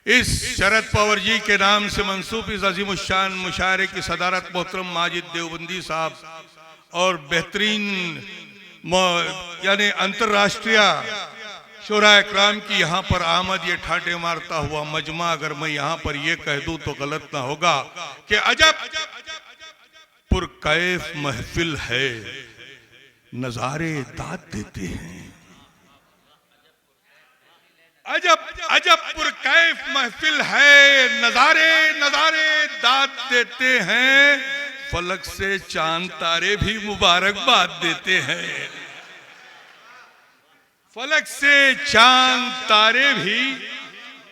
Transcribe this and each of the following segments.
इस शरद पवार जी के नाम से मंसूब इस अजीमुशान मुशायरे की सदारत मोहतरम माजिद देवबंदी साहब और बेहतरीन यानी अंतर्राष्ट्रीय शोरा इकराम की यहाँ पर आमद, ये ठाटे मारता हुआ मजमा, अगर मैं यहाँ पर ये कह दूं तो गलत ना होगा कि अजब पुरकैफ महफिल है, नजारे दाद देते हैं। अजब अजब पुरकैफ महफिल है, नजारे नजारे दाद देते हैं, फलक से चांद तारे भी मुबारकबाद देते हैं। फलक से चांद तारे भी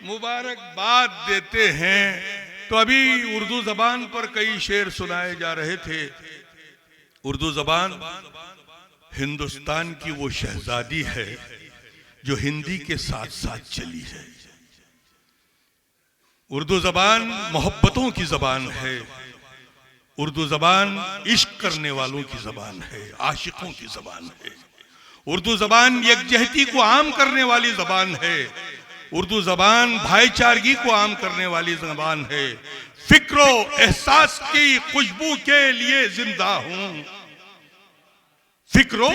मुबारकबाद देते हैं। तो अभी उर्दू जबान पर कई शेर सुनाए जा रहे थे। उर्दू जबान हिंदुस्तान की वो शहजादी है जो हिंदी के साथ साथ चली है। उर्दू जबान मोहब्बतों की जबान है। उर्दू जबान इश्क करने वालों की जबान है, आशिकों की जबान है। उर्दू जबान यकजहती को आम करने वाली जबान है। उर्दू जबान भाईचारगी को आम करने वाली जबान है। फिक्रो एहसास की खुशबू के लिए जिंदा हूं। फिक्रो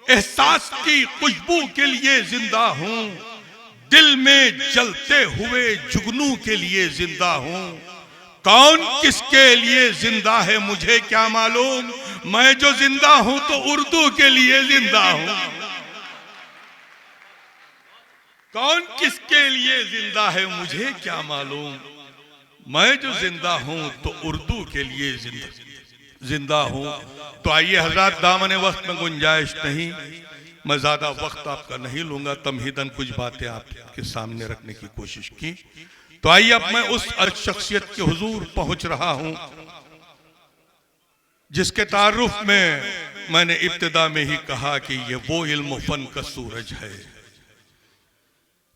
एहसास की खुशबू के लिए जिंदा हूं। दिल में जलते हुए जुगनू के लिए जिंदा हूं। कौन किसके लिए जिंदा है मुझे क्या मालूम, मैं जो जिंदा हूं तो उर्दू के लिए जिंदा हूं। कौन किसके लिए जिंदा है मुझे क्या मालूम, मैं जो जिंदा हूं तो उर्दू के लिए जिंदा हूं। तो आइए हजरात, दामने वक्त में गुंजाइश नहीं, मैं ज्यादा वक्त आपका नहीं लूंगा। तमहीदन कुछ बातें आपके सामने रखने की कोशिश की। तो आइए अब मैं उस शख्सियत के हुजूर पहुंच रहा हूं जिसके तारुफ में मैंने इब्तिदा में ही कहा कि ये वो इल्म फन का सूरज है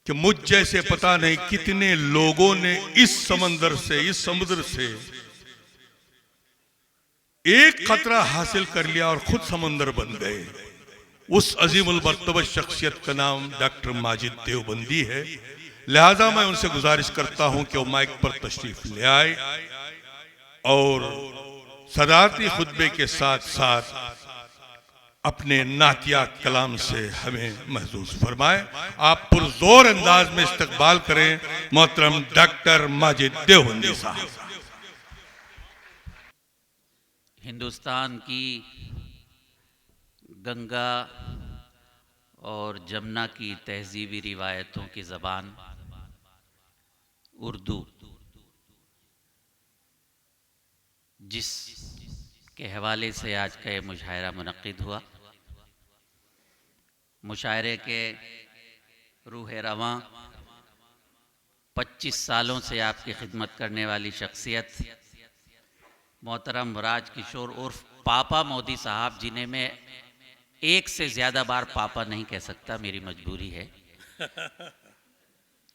कि मुझ जैसे पता नहीं कितने लोगों ने इस समंदर से, इस समुद्र से एक खतरा हासिल कर लिया और खुद समंदर बन गए। उस अजीमुल मर्तबा शख्सियत का नाम डॉक्टर माजिद देवबंदी है। लिहाजा मैं उनसे गुजारिश करता हूं कि वो माइक पर तशरीफ ले आए और सदारती खुतबे के साथ साथ अपने नातिया कलाम से हमें महसूस फरमाए। आप पुरजोर अंदाज में इस्तकबाल करें मोहतरम डॉक्टर माजिद देवबंदी साहब। हिंदुस्तान की गंगा और जमुना की तहजीबी रिवायतों की ज़बान उर्दू, जिसके हवाले से आज का ये मुशायरा मुनक्किद हुआ। मुशायरे के रूह रवां 25 सालों से आपकी खिदमत करने वाली शख्सियत मोहतरम राज किशोर उर्फ पापा मोदी साहब, जिन्हें मैं एक से ज़्यादा बार पापा नहीं कह सकता, मेरी मजबूरी है,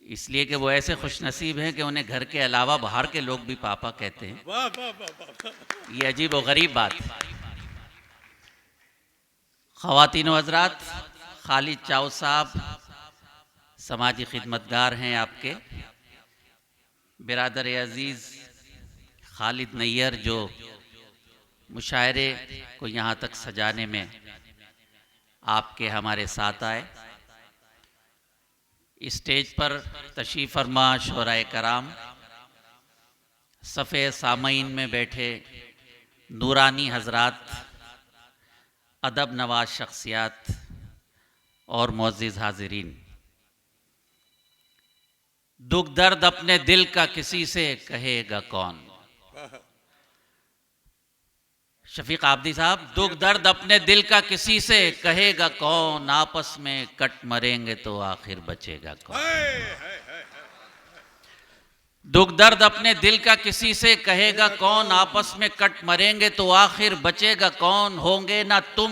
इसलिए कि वो ऐसे खुशनसीब हैं कि उन्हें घर के अलावा बाहर के लोग भी पापा कहते हैं। ये अजीब व गरीब बात है। ख़वातीन व हज़रात, खालिद चाव साहब समाजी खिदमतगार हैं आपके। बिरादर अजीज़ खालिद नैयर जो मुशायरे को यहाँ तक सजाने में आपके हमारे साथ आए। स्टेज पर तशरीफ़ फरमा शोराए कराम, सफ़े सामईन में बैठे नूरानी हजरात, अदब नवाज शख्सियात और मुअज़्ज़िज़ हाज़िरीन, दुख दर्द अपने दिल का किसी से कहेगा कौन। शफीक आबदी साहब, दुख दर्द अपने दिल का किसी से कहेगा कौन, आपस में कट मरेंगे तो आखिर बचेगा कौन। दुख दर्द अपने दिल का किसी से कहेगा कौन, आपस में कट मरेंगे तो आखिर बचेगा कौन। होंगे ना तुम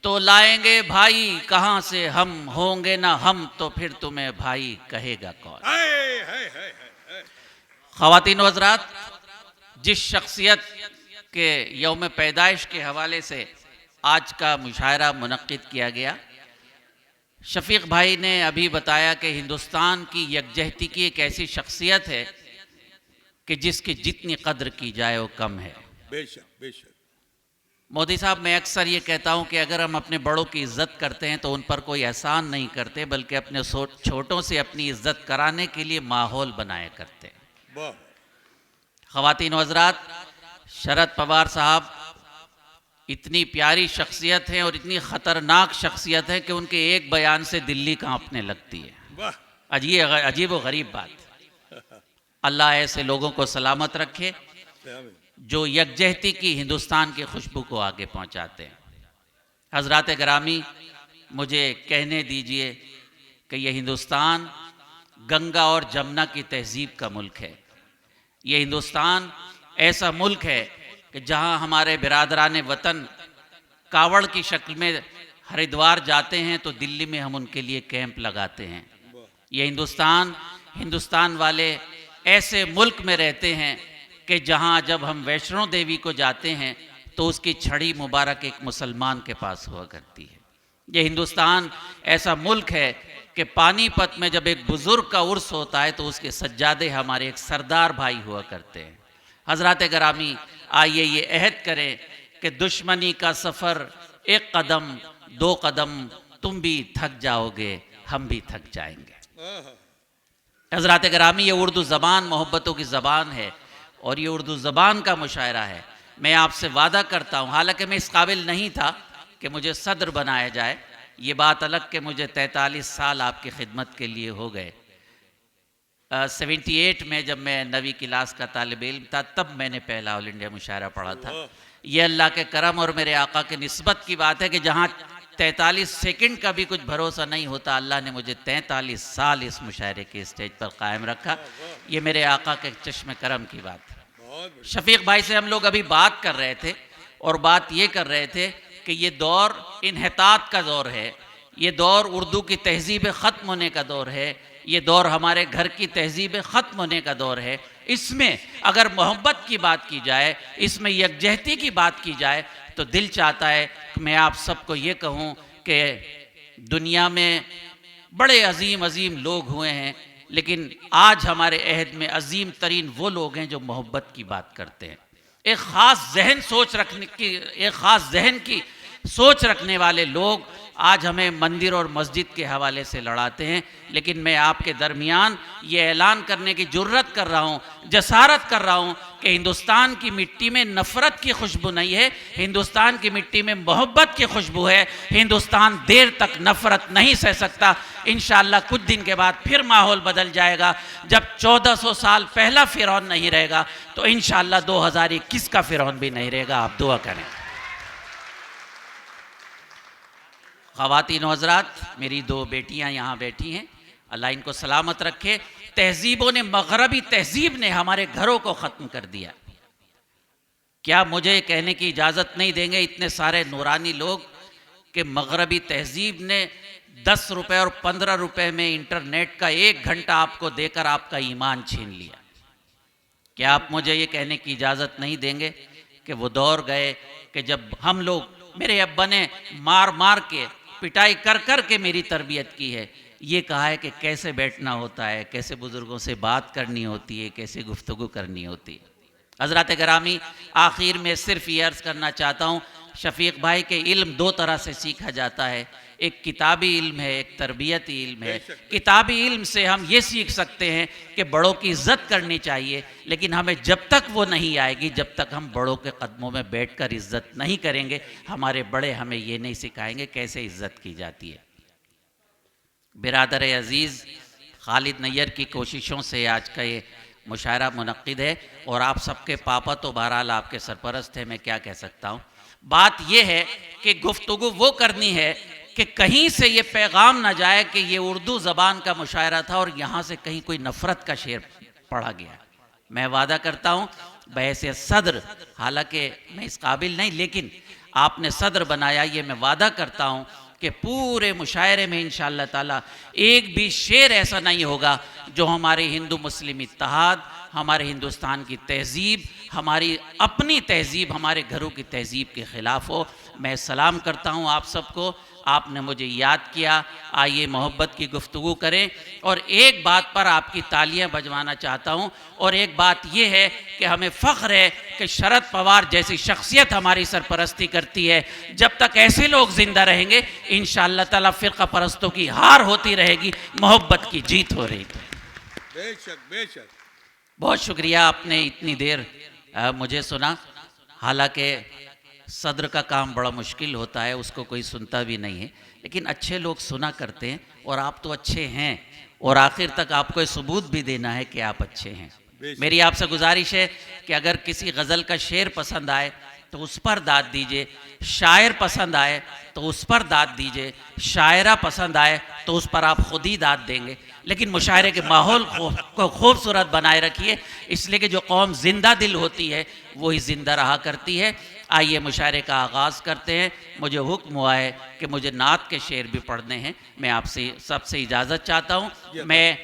तो लाएंगे भाई कहाँ से हम, होंगे ना हम तो फिर तुम्हें भाई कहेगा कौन। ख़वातीन व हज़रात, जिस शख्सियत के यौम पैदाइश के हवाले से आज का मुशायरा मुनक्किद किया गया, शफीक भाई ने अभी बताया कि हिंदुस्तान की यकजहती की एक ऐसी शख्सियत है कि जिसकी जितनी कद्र की जाए वो कम है। बेशक बेशक। मोदी साहब, मैं अक्सर ये कहता हूँ कि अगर हम अपने बड़ों की इज़्ज़त करते हैं तो उन पर कोई एहसान नहीं करते, बल्कि अपने छोटों से अपनी इज़्ज़त कराने के लिए माहौल बनाया करते हैं। वाह। ख़वातीन व हज़रात, शरद पवार साहब इतनी प्यारी शख्सियत हैं और इतनी ख़तरनाक शख्सियत है कि उनके एक बयान से दिल्ली कांपने लगती है। वाह। अजीब व गरीब बात। अल्लाह ऐसे लोगों को सलामत रखे जो यकजहती की हिंदुस्तान की खुशबू को आगे पहुंचाते हैं। हज़रात गिरामी, मुझे कहने दीजिए कि यह हिंदुस्तान गंगा और जमुना की तहजीब का मुल्क है। ये हिंदुस्तान ऐसा मुल्क है कि जहां हमारे बिरादरान वतन कावड़ की शक्ल में हरिद्वार जाते हैं तो दिल्ली में हम उनके लिए कैंप लगाते हैं। ये हिंदुस्तान वाले ऐसे मुल्क में रहते हैं कि जहां जब हम वैष्णो देवी को जाते हैं तो उसकी छड़ी मुबारक एक मुसलमान के पास हुआ करती है। ये हिंदुस्तान ऐसा मुल्क है कि पानीपत में जब एक बुज़ुर्ग का उर्स होता है तो उसके सज्जादे हमारे एक सरदार भाई हुआ करते हैं। हज़रात गिरामी, आइए ये अहद करें कि दुश्मनी का सफ़र एक कदम दो कदम, तुम भी थक जाओगे हम भी थक जाएंगे। हज़रात गिरामी, ये उर्दू ज़बान मोहब्बतों की ज़बान है और ये उर्दू ज़बान का मुशायरा है। मैं आपसे वादा करता हूँ, हालांकि मैं इस काबिल नहीं था कि मुझे सदर बनाया जाए, ये बात अलग कि मुझे 43 साल आपकी खिदमत के लिए हो गए। 78 में जब मैं 9वीं क्लास का तालिब इल्म था तब मैंने पहला ऑल इंडिया मुशायरा पढ़ा था। ये अल्लाह के करम और मेरे आका के निस्बत की बात है कि जहाँ 43 सेकंड का भी कुछ भरोसा नहीं होता, अल्लाह ने मुझे 43 साल इस मुशायरे के स्टेज पर कायम रखा। ये मेरे आका के चश्मे करम की बात है। शफीक भाई से हम लोग अभी बात कर रहे थे और बात ये कर रहे थे कि ये दौर इन्हितात का दौर है, ये दौर उर्दू की तहजीब ख़त्म होने का दौर है, ये दौर हमारे घर की तहजीब ख़त्म होने का दौर है। इसमें अगर मोहब्बत की बात की जाए, इसमें यकजहती की बात की जाए तो दिल चाहता है कि मैं आप सबको ये कहूँ कि दुनिया में बड़े अजीम अजीम लोग हुए हैं, लेकिन आज हमारे अहद में अजीम तरीन वो लोग हैं जो मोहब्बत की बात करते हैं। एक ख़ास जहन की सोच रखने वाले लोग आज हमें मंदिर और मस्जिद के हवाले से लड़ाते हैं, लेकिन मैं आपके दरमियान ये ऐलान करने की जुर्रत कर रहा हूँ, जसारत कर रहा हूँ कि हिंदुस्तान की मिट्टी में नफ़रत की खुशबू नहीं है, हिंदुस्तान की मिट्टी में मोहब्बत की खुशबू है। हिंदुस्तान देर तक नफ़रत नहीं सह सकता। इंशाअल्लाह कुछ दिन के बाद फिर माहौल बदल जाएगा। जब 1400 साल पहला फ़िरौन नहीं रहेगा तो इंशाअल्लाह 2021 का फ़िरौन भी नहीं रहेगा। आप दुआ करें। ख़वातीन हज़रात, मेरी 2 बेटियां यहाँ बैठी हैं, अल्लाह इनको सलामत रखे। तहजीबों ने, मगरबी तहजीब ने हमारे घरों को ख़त्म कर दिया। क्या मुझे कहने की इजाज़त नहीं देंगे इतने सारे नूरानी लोग कि मगरबी तहजीब ने 10 रुपये और 15 रुपये में इंटरनेट का 1 घंटा आपको देकर आपका ईमान छीन लिया? क्या आप मुझे ये कहने की इजाज़त नहीं देंगे कि वो दौर गए कि जब हम लोग, मेरे अब्बा ने मार मार के, पिटाई कर कर के मेरी तरबियत की है, ये कहा है कि कैसे बैठना होता है, कैसे बुज़ुर्गों से बात करनी होती है, कैसे गुफ्तगू करनी होती है। हज़रात गिरामी, आखिर में सिर्फ ये अर्ज़ करना चाहता हूँ, शफीक भाई के इल्म 2 तरह से सीखा जाता है, एक किताबी इल्म है, एक तरबियती इल्म है। किताबी इल्म से हम ये सीख सकते हैं कि बड़ों की इज़्ज़त करनी चाहिए, लेकिन हमें जब तक वो नहीं आएगी, जब तक हम बड़ों के कदमों में बैठकर इज़्ज़त नहीं करेंगे, हमारे बड़े हमें ये नहीं सिखाएंगे कैसे इज़्ज़त की जाती है। बिरादर अज़ीज़, खालिद नैयर की कोशिशों से आज का ये मुशायरा मुनक्किद है और आप सबके पापा तो बहरहाल आपके सरपरस्त हैं, मैं क्या कह सकता हूँ। बात यह है कि गुफ्तगू वो करनी है कि कहीं से ये पैगाम ना जाए कि ये उर्दू ज़बान का मुशायरा था और यहाँ से कहीं कोई नफ़रत का शेर पढ़ा गया। मैं वादा करता हूँ बहैसियत सदर, हालांकि मैं इस काबिल नहीं, लेकिन आपने सदर बनाया, ये मैं वादा करता हूँ कि पूरे मुशायरे में इंशाअल्लाह ताला एक भी शेर ऐसा नहीं होगा जो हमारे हिंदू मुस्लिम इत्तेहाद, हमारे हिंदुस्तान की तहज़ीब, हमारी अपनी तहज़ीब, हमारे घरों की तहज़ीब के ख़िलाफ़ हो। मैं सलाम करता हूँ आप सबको, आपने मुझे याद किया, आइए मोहब्बत की गुफ्तगू करें। और एक बात पर आपकी तालियां बजवाना चाहता हूं, और एक बात यह है कि हमें फ़ख्र है कि शरद पवार जैसी शख्सियत हमारी सरपरस्ती करती है। जब तक ऐसे लोग ज़िंदा रहेंगे इंशाअल्लाह ताला फ़िरक़ा परस्तों की हार होती रहेगी, मोहब्बत की जीत हो रही। बेशक बेशक। बहुत शुक्रिया, आपने इतनी देर मुझे सुना। हालांकि सदर का काम बड़ा मुश्किल होता है, उसको कोई सुनता भी नहीं है, लेकिन अच्छे लोग सुना करते हैं, और आप तो अच्छे हैं, और आखिर तक आपको ये सबूत भी देना है कि आप अच्छे हैं। मेरी आपसे गुजारिश है कि अगर किसी गज़ल का शेर पसंद आए तो उस पर दाद दीजिए, शायर पसंद आए तो उस पर दाद दीजिए, शायरा पसंद आए तो उस पर आप खुद ही दाद देंगे, लेकिन मुशायरे के माहौल को खूबसूरत बनाए रखिए, इसलिए कि जो कौम जिंदा दिल होती है वही जिंदा रहा करती है। आइए मुशायरे का आगाज़ करते हैं। मुझे हुक्म हुआ है कि मुझे नात के शेर भी पढ़ने हैं। मैं आपसे सबसे इजाज़त चाहता हूँ। मैं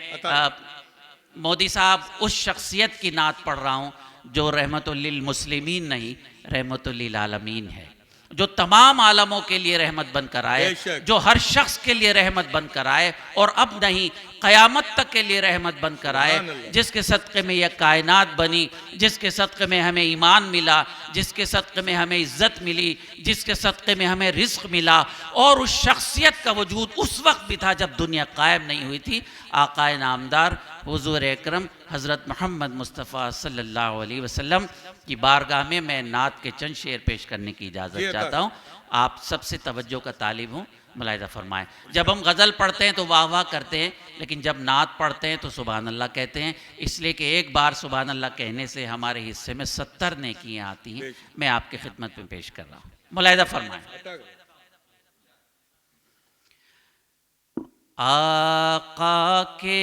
मोदी साहब उस शख्सियत की नात पढ़ रहा हूँ जो रहमतुल लिल मुस्लिमीन नहीं, रहमतुल लिल आलमीन है, जो तमाम आलमों के लिए रहमत बनकर आए, जो हर शख्स के लिए रहमत बनकर आए, और अब नहीं क़यामत तक के लिए रहमत बनकर आए, जिसके सदक़े में यह कायनात बनी, जिसके सदक़े में हमें ईमान मिला, जिसके सदक़े में हमें इज़्ज़त मिली, जिसके सदक़े में हमें रिज़्क़ मिला। और उस शख्सियत का वजूद उस वक्त भी था जब दुनिया कायम नहीं हुई थी। आक़ाए नामदार हुज़ूर अकरम हज़रत मोहम्मद मुस्तफ़ा सल्लल्लाहु अलैहि वसल्लम की बारगाह में मैं नात के चंद शेर पेश करने की इजाज़त चाहता हूँ। आप सबसे तवज्जो का तालिब हूँ, मुलाहिज़ा फरमाएं। जब हम गज़ल पढ़ते हैं तो वाह वाह करते हैं, लेकिन जब नात पढ़ते हैं तो सुभान अल्लाह कहते हैं, इसलिए कि एक बार सुभान अल्लाह कहने से हमारे हिस्से में 70 नेकियां आती हैं। मैं आपकी खिदमत में पेश कर रहा हूँ, मुलाहिज़ा फरमाएं। आका के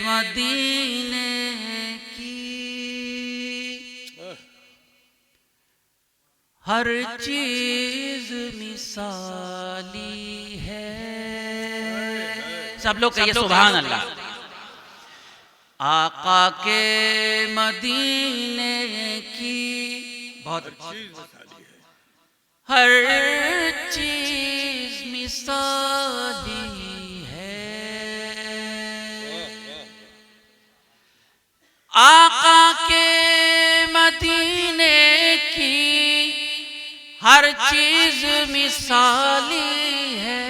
मदीने हर चीज मिसाली है। सब लोग कहिए सुभान अल्लाह। आका के मदीने की बहुत हर चीज मिसाली है। आका के मदीने की हर चीज मिसाली है।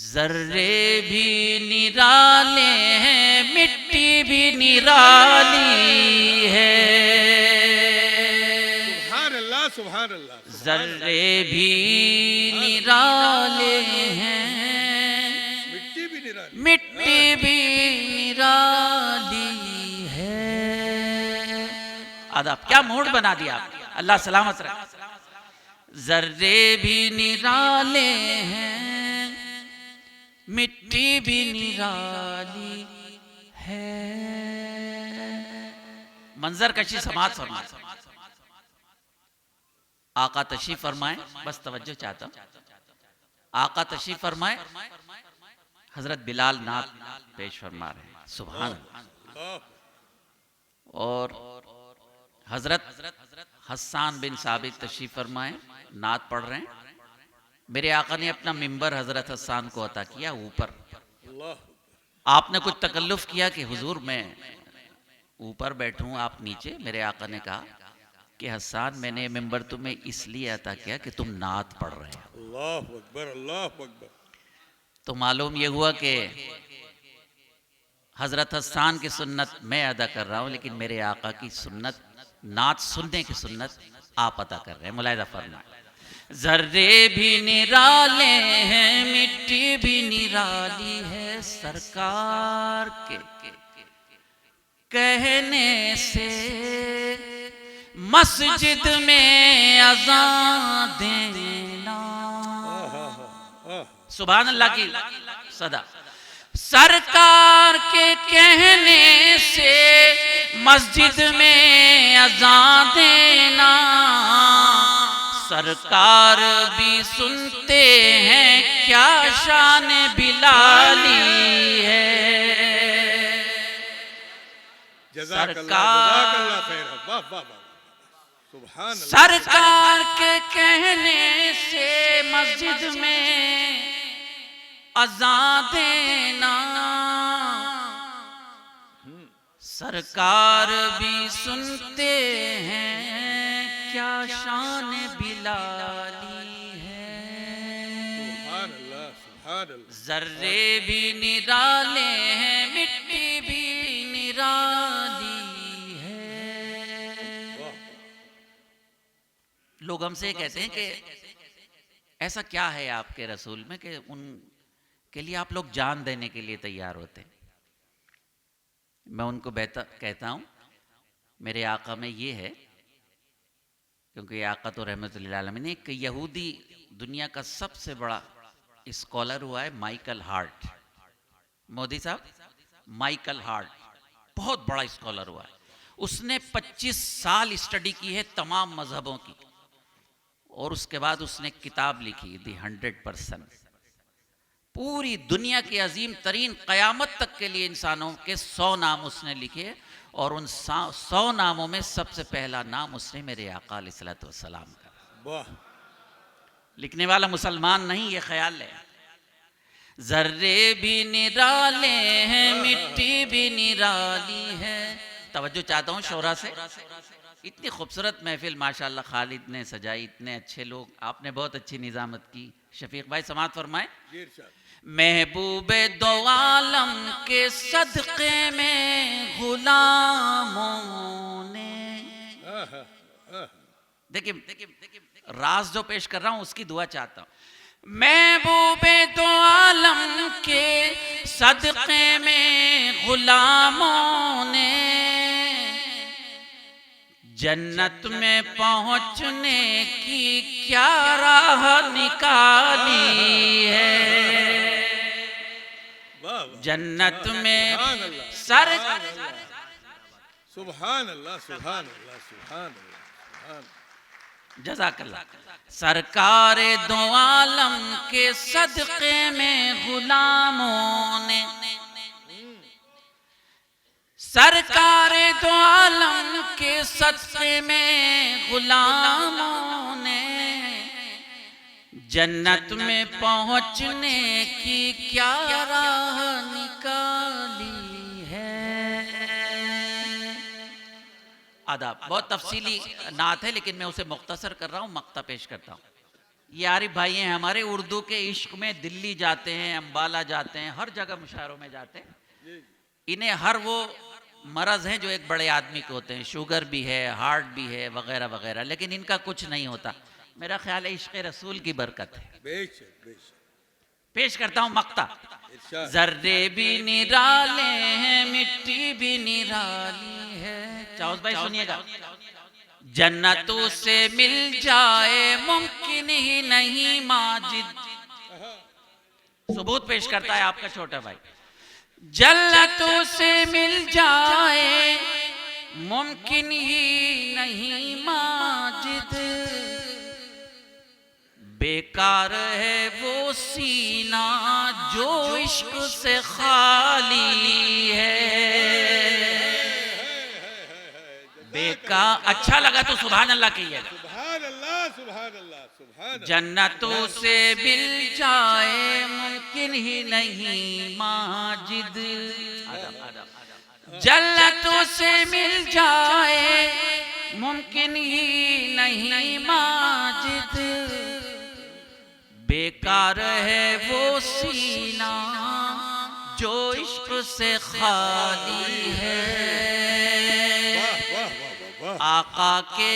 जर्रे भी निराले हैं, मिट्टी भी निराली है। सुभान अल्लाह। जर्रे भी निराले हैं, मिट्टी भी निराली है। आदाब, क्या मूड बना दिया आपने, अल्लाह सलामत रखे। जर्रे भी निराले हैं, मिट्टी भी निराली है। मंजर कशी समाज फरमाए। आका तशरीफ फरमाए, बस तवज्जो चाहता हूं। आका तशरीफ फरमाए, हजरत बिलाल नात पेश फरमा रहे हैं, सुभान अल्लाह। और हजरत हस्सान बिन साबित तशरीफ फरमाए, नात पढ़ रहे हैं। मेरे आका ने अपना मिंबर हजरत हस्सान को अता किया ऊपर। आपने कुछ तकल्लुफ किया कि हुजूर मैं ऊपर बैठूं, आप नीचे। मेरे आका ने कहा कि हस्सान, मैंने मिंबर तुम्हें इसलिए अता किया कि तुम नात पढ़ रहे हो। अल्लाह अकबर, अल्लाह अकबर। तो मालूम यह हुआ कि हजरत हस्सान की सुन्नत मैं अदा कर रहा हूं, लेकिन मेरे आका की सुन्नत, नात सुनने की सुन्नत आप अदा कर रहे हैं। मुलाहिज़ा फरमाएं। जर्रे भी निराले हैं, मिट्टी भी निराली है। सरकार के कहने से मस्जिद में अज़ान देना। सुभान अल्लाह की सदा। सरकार के कहने से मस्जिद में अज़ान देना, सरकार भी सुनते हैं क्या शान बिलाली है। सरकार के कहने से मस्जिद में अज़ान देना, सरकार भी सुनते हैं क्या शान बिलाली है। जर्रे भी निराले हैं, मिट्टी भी निराली है। लोग हमसे कहते हैं कि ऐसा क्या है आपके रसूल में कि उनके लिए आप लोग जान देने के लिए तैयार होते हैं। मैं उनको कहता हूं मेरे आका में ये है, क्योंकि आका तो रहमतुल्लिल आलमीन, एक यहूदी दुनिया का सबसे बड़ा स्कॉलर हुआ है माइकल हार्ट। मोदी साहब, माइकल हार्ट बहुत बड़ा स्कॉलर हुआ है। उसने 25 साल स्टडी की है तमाम मजहबों की, और उसके बाद उसने किताब लिखी दी 100%। पूरी दुनिया के अजीम तरीन क़यामत तक के लिए इंसानों के 100 नाम उसने लिखे, और उन 100 नामों में सबसे पहला नाम उसने मेरे आका अलैहिस्सलातु वस्सलाम का। लिखने वाला मुसलमान नहीं, ये ख्याल है। जर्रे भी निराले हैं, मिट्टी भी निराली है। तवज्जो चाहता हूँ शोरा से। इतनी खूबसूरत महफिल माशाल्लाह खालिद ने सजाई, इतने अच्छे लोग, आपने बहुत अच्छी निजामत की। शफीक भाई समाअत फरमाए। महबूबे दो आलम के सदक़े में गुलामों ने, देखिए राज जो पेश कर रहा हूं उसकी दुआ चाहता हूं। महबूबे दो आलम के सदक़े में गुलामों ने, जन्नत में पहुंचने की क्या राह निकाली है। जन्नत में सर सुभान अल्लाह, सुभान अल्लाह, सुभान अल्लाह। जज़ाकल्लाह। सरकार दो आलम के सदक़े में गुलामों ने, सरकार दो आलम के सदक़े में गुलामों ने, जन्नत में पहुंचने की क्या राह निकाली है। आदाब, बहुत तफसीली नात है लेकिन मैं उसे मुख्तसर कर रहा हूँ, मक्ता पेश करता हूँ। ये आरिफ भाई हैं हमारे, उर्दू के इश्क में दिल्ली जाते हैं, अम्बाला जाते हैं, हर जगह मुशायरों में जाते हैं। इन्हें हर वो मरज़ हैं जो एक बड़े आदमी को होते हैं, शुगर भी है, हार्ट भी है, वगैरह वगैरह, लेकिन इनका कुछ नहीं होता। मेरा ख्याल है इश्क़ रसूल की बरकत है। पेश करता हूँ मक्ता। जर्रे भी निराले हैं, मिट्टी भी निराली है। चाउस भाई सुनिएगा। जन्नतों से मिल जाए मुमकिन ही नहीं माजिद, सबूत पेश करता है आपका छोटा भाई। जन्नतों से मिल जाए मुमकिन ही नहीं माजिद, बेकार है वो सीना जो इश्क से खाली है। बेकार, अच्छा लगा तो सुभान अल्लाह कहिएगा। सुभान अल्लाह, सुभान अल्लाह, सुभान। जन्नतों से मिल जाए मुमकिन ही नहीं माजिद, जन्नतों से मिल जाए मुमकिन ही नहीं माजिद, बेकार है वो सीना जो इश्क से खाली है। आका के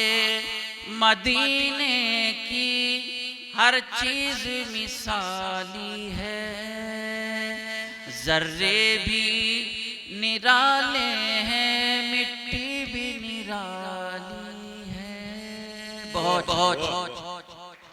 मदीने की हर चीज मिसाली है, जर्रे भी निराले हैं, मिट्टी भी निराली है। बहुत बहुत